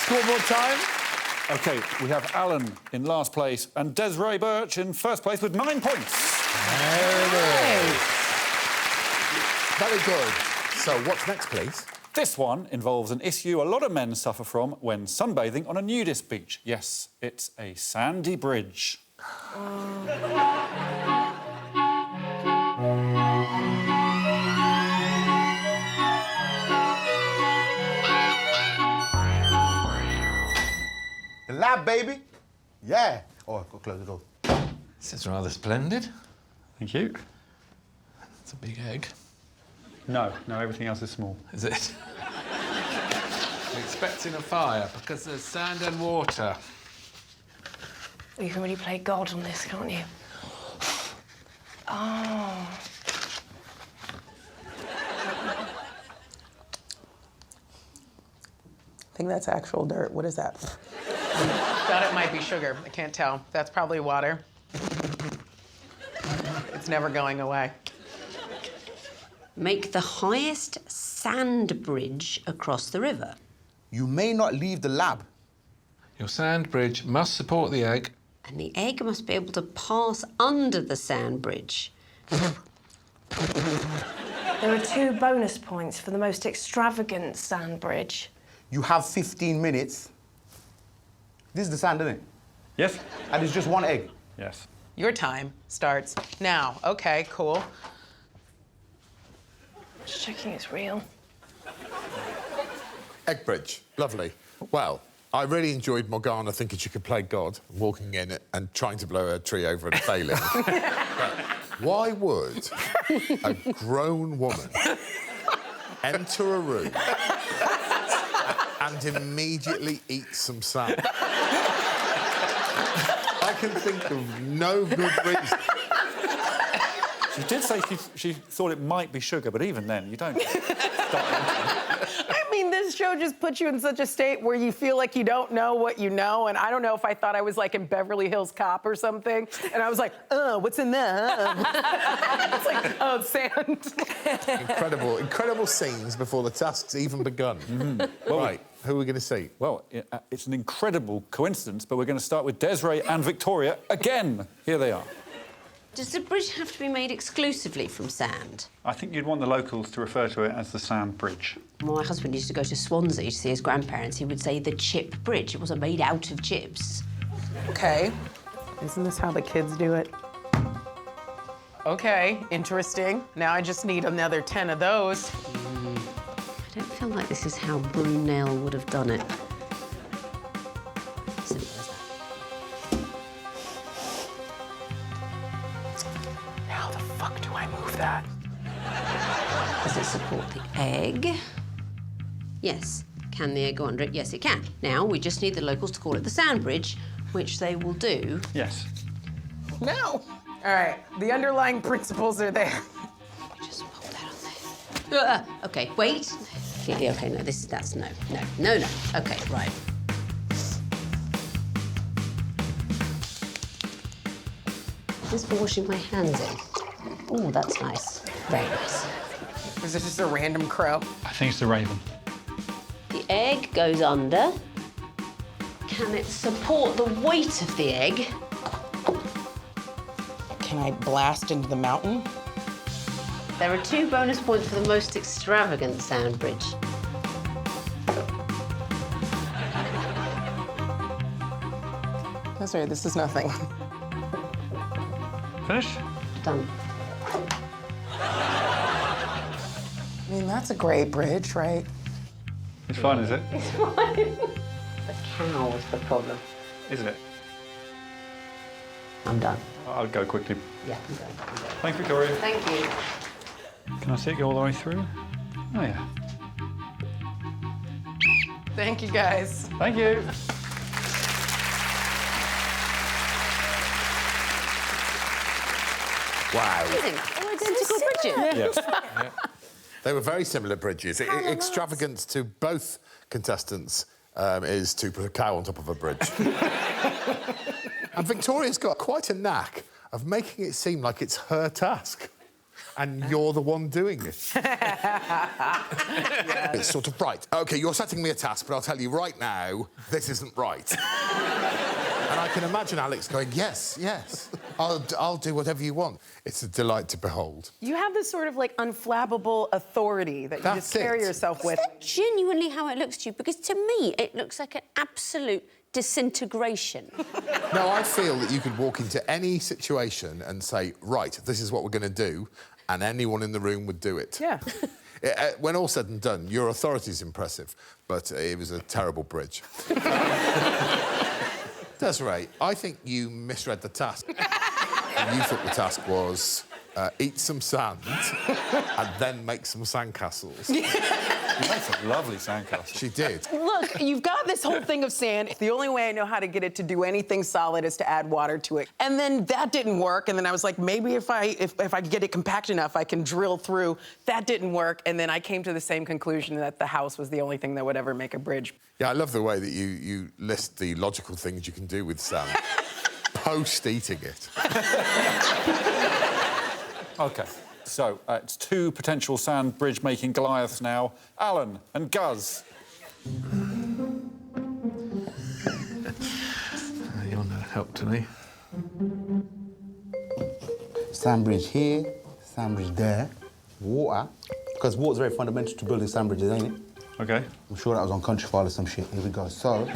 Scoreboard time. OK, we have Alan in last place and Desiree Birch in first place with 9 points. There it is. Very good. So, what's next, please? This one involves an issue a lot of men suffer from when sunbathing on a nudist beach. Yes, it's a sandy bridge. The lab, baby. Yeah. Oh, I've got to close the door. This is rather splendid. Thank you. It's a big egg. No, everything else is small. Is it? I'm expecting a fire because there's sand and water. You can really play God on this, can't you? Oh. I think that's actual dirt. What is that? Thought it might be sugar. I can't tell. That's probably water. It's never going away. Make the highest sand bridge across the river. You may not leave the lab. Your sand bridge must support the egg. And the egg must be able to pass under the sand bridge. There are 2 bonus points for the most extravagant sand bridge. You have 15 minutes. This is the sand, isn't it? Yes? And it's just one egg. Yes. Your time starts now. Okay, cool. Just checking it's real. Egg bridge, lovely. Well, I really enjoyed Morgana thinking she could play God, walking in and trying to blow a tree over and failing. But why would a grown woman enter a room and immediately eat some sand? I can think of no good reason. She did say she thought it might be sugar, but even then, you don't start. I mean, this show just puts you in such a state where you feel like you don't know what you know, and I don't know if I thought I was like in Beverly Hills Cop or something, and I was like, what's in that? It's like, oh, sand. Incredible scenes before the task's even begun. Well, right, who are we going to see? Well, it's an incredible coincidence, but we're going to start with Desiree and Victoria again. Here they are. Does the bridge have to be made exclusively from sand? I think you'd want the locals to refer to it as the sand bridge. My husband used to go to Swansea to see his grandparents. He would say the chip bridge. It wasn't made out of chips. Okay. Isn't this how the kids do it? Okay, interesting. Now I just need another 10 of those. I don't feel like this is how Brunel would have done it. Simple as that. How the fuck do I move that? Does it support the egg? Yes. Can the egg go under it? Yes, it can. Now, we just need the locals to call it the sand bridge, which they will do. Yes. No. All right, the underlying principles are there. Just pop that on there. OK, wait. Yeah, OK, no, that's no. No. OK, right. Just for washing my hands in. Oh, that's nice. Very nice. Is it just a random crow? I think it's the raven. The egg goes under. Can it support the weight of the egg? Can I blast into the mountain? There are 2 bonus points for the most extravagant sand bridge. Oh, sorry, this is nothing. Finished? Done. I mean, that's a great bridge, right? It's fine, is it? It's fine. The cow was the problem. Isn't it? I'm done. I'll go quickly. Yeah, I'm done. Thanks, Victoria. Thank you. Can I see it go all the way through? Oh, yeah. Thank you, guys. Thank you. Wow. All identical bridges. Yes. They were very similar bridges. Extravagance to both contestants is to put a cow on top of a bridge. And Victoria's got quite a knack of making it seem like it's her task. and you're the one doing it. It's sort of right. OK, you're setting me a task, but I'll tell you right now, this isn't right. And I can imagine Alex going, yes, yes, I'll do whatever you want. It's a delight to behold. You have this sort of, like, unflappable authority that you just carry yourself with. Is that genuinely how it looks to you? Because to me, it looks like an absolute disintegration. No, I feel that you could walk into any situation and say, right, this is what we're going to do, and anyone in the room would do it. Yeah. When all said and done, your authority is impressive, but it was a terrible bridge. Desiree, I think you misread the task. And you thought the task was eat some sand and then make some sandcastles. You made some lovely sandcastles. She did. Look, you've got this whole thing of sand. The only way I know how to get it to do anything solid is to add water to it. And then that didn't work. And then I was like, maybe if I get it compact enough, I can drill through. That didn't work. And then I came to the same conclusion that the house was the only thing that would ever make a bridge. Yeah, I love the way that you list the logical things you can do with sand post-eating it. OK, so it's two potential sand bridge-making Goliaths now, Alan and Guz. You're no help to me. Sand bridge here, sand bridge there, water, because water's very fundamental to building sand bridges, ain't it? OK. I'm sure that was on Countryfile or some shit. Here we go. So...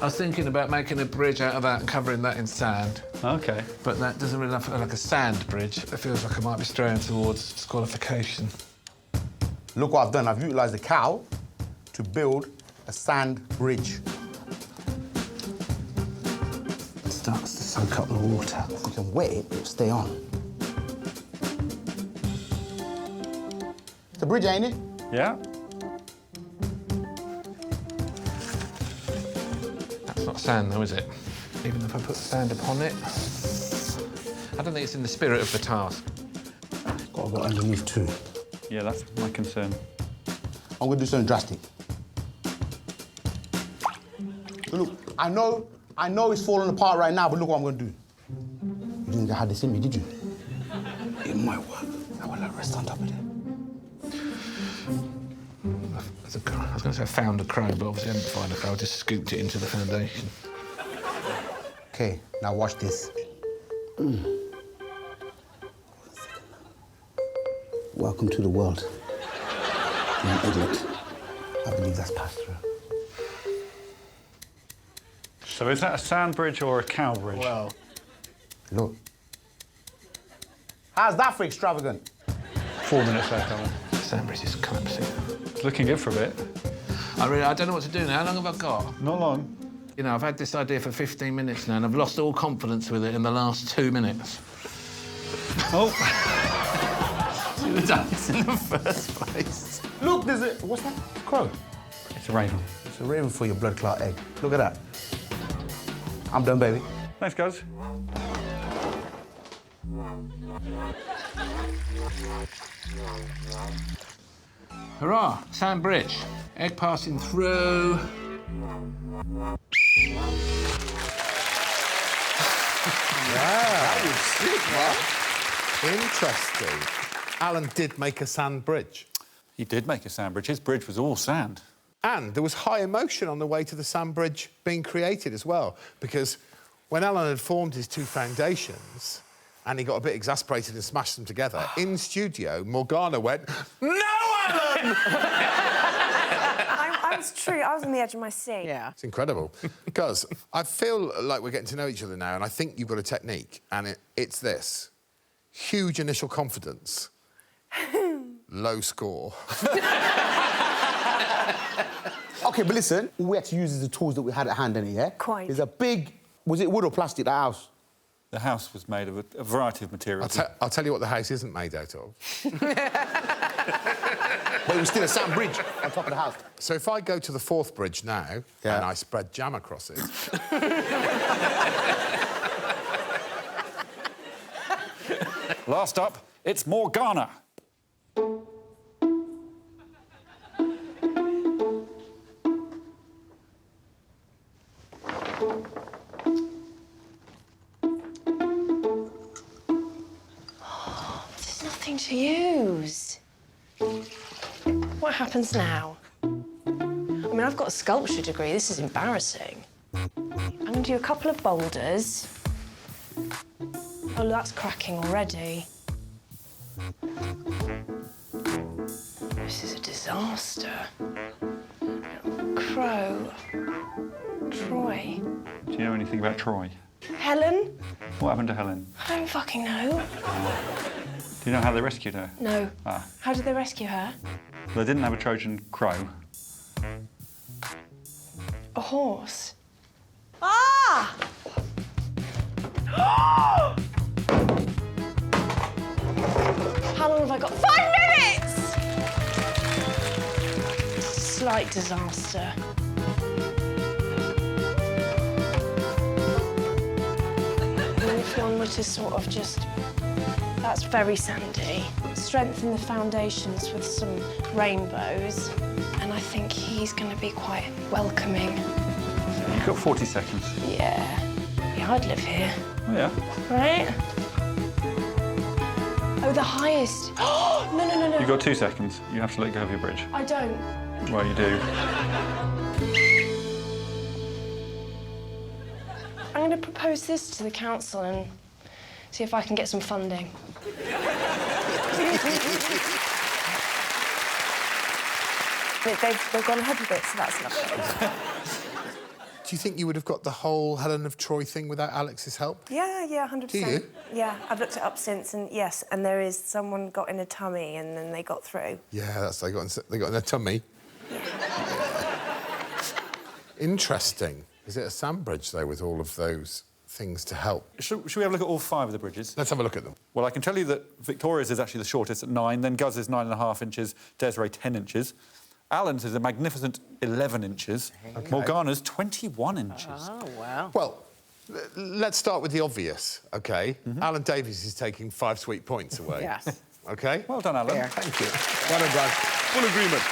I was thinking about making a bridge out of that and covering that in sand. OK. But that doesn't really feel like a sand bridge. It feels like I might be straying towards disqualification. Look what I've done. I've utilised the cow to build a sand bridge. It starts to soak up the water. If we can wet it, it'll stay on. It's a bridge, ain't it? Yeah? That's not sand, though, is it? Even if I put sand upon it. I don't think it's in the spirit of the task. Got to go underneath too. Yeah, that's my concern. I'm going to do something drastic. Look, I know it's falling apart right now, but look what I'm going to do. You didn't have this in me, did you? It might work. I will let rest on top of it. I was going to say I found a crow, but obviously I didn't find a crow. I just scooped it into the foundation. OK, now watch this. Welcome to the world. You're an idiot. I believe that's passed through. So is that a sand bridge or a cow bridge? Well... Look. How's that for extravagant? 4 minutes left, Alan. Sand bridge is collapsing. It's looking good for a bit. I don't know what to do now. How long have I got? Not long. You know, I've had this idea for 15 minutes now, and I've lost all confidence with it in the last 2 minutes. Oh. Should have done this in the first place. Look, there's a... What's that? Crow. It's a raven. It's a raven for your blood clot egg. Look at that. I'm done, baby. Thanks, guys. Hurrah! Sand bridge. Egg passing through. That was sick, Interesting. Alan did make a sand bridge. He did make a sand bridge. His bridge was all sand. And there was high emotion on the way to the sand bridge being created as well, because when Alan had formed his two foundations and he got a bit exasperated and smashed them together, in studio, Morgana went, "No, Alan!" I was true. I was on the edge of my seat. Yeah. It's incredible. Because I feel like we're getting to know each other now, and I think you've got a technique, and it's this. Huge initial confidence. Low score. OK, but listen, all we had to use is the tools that we had at hand, innit, yeah? Quite. There's a big... Was it wood or plastic, that house? The house was made of a variety of materials. I'll tell you what the house isn't made out of. But it was still a sand bridge on top of the house. So if I go to the fourth bridge now and I spread jam across it... Last up, it's Morgana. nothing to use. What happens now? I mean, I've got a sculpture degree. This is embarrassing. I'm going to do a couple of boulders. Oh, that's cracking already. This is a disaster. Crow. Troy. Do you know anything about Troy? Helen? What happened to Helen? I don't fucking know. Do you know how they rescued her? No. Ah. How did they rescue her? They didn't have a Trojan crow. A horse. Ah! How long have I got? 5 minutes! Slight disaster. And if one were to sort of just... That's very sandy. Strengthen the foundations with some rainbows. And I think he's going to be quite welcoming. You've got 40 seconds. Yeah. Yeah, I'd live here. Oh, yeah. Right? Oh, the highest. Oh, no. You've got 2 seconds. You have to let go of your bridge. I don't. Well, you do. I'm going to propose this to the council and see if I can get some funding. They've gone ahead with it, so that's lovely. Do you think you would have got the whole Helen of Troy thing without Alex's help? Yeah, 100%. Do you? Yeah, I've looked it up since, and yes, and there is someone got in a tummy and then they got through. Yeah, they got in a tummy. Yeah. Interesting. Is it a sand bridge, though, with all of those things to help? Should we have a look at all 5 of the bridges? Let's have a look at them. Well, I can tell you that Victoria's is actually the shortest at 9, then Guz is 9.5 inches, Desiree 10 inches. Alan's is a magnificent 11 inches. Okay. Morgana's 21 inches. Oh, wow. Well, let's start with the obvious, OK? Alan Davies is taking 5 sweet points away. Yes. OK? Well done, Alan. Fair. Thank you. Well done, guys. Full agreement.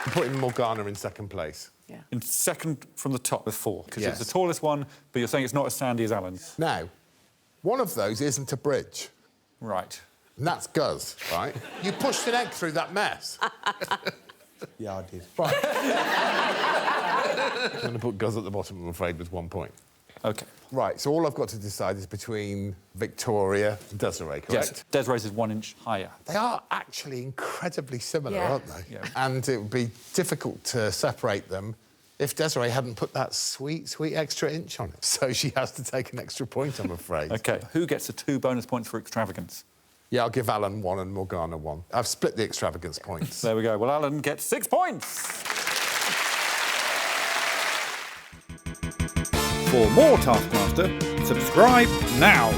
I'm putting Morgana in second place. Yeah. In second from the top with 4, because Yes. it's the tallest one, but you're saying it's not as sandy as Alan's. Now, one of those isn't a bridge. Right. And that's Guz, right? You pushed an egg through that mess. Yeah, I did. Right. I'm going to put Guz at the bottom, I'm afraid, with 1 point. OK. Right, so all I've got to decide is between Victoria and Desiree, correct? Yes, Desiree's is 1 inch higher. They are actually incredibly similar, Yeah. aren't they? Yeah. And it would be difficult to separate them if Desiree hadn't put that sweet, sweet extra inch on it. So she has to take an extra point, I'm afraid. OK, who gets the 2 bonus points for extravagance? Yeah, I'll give Alan 1 and Morgana 1. I've split the extravagance points. There we go. Well, Alan gets 6 points. For more Taskmaster, subscribe now.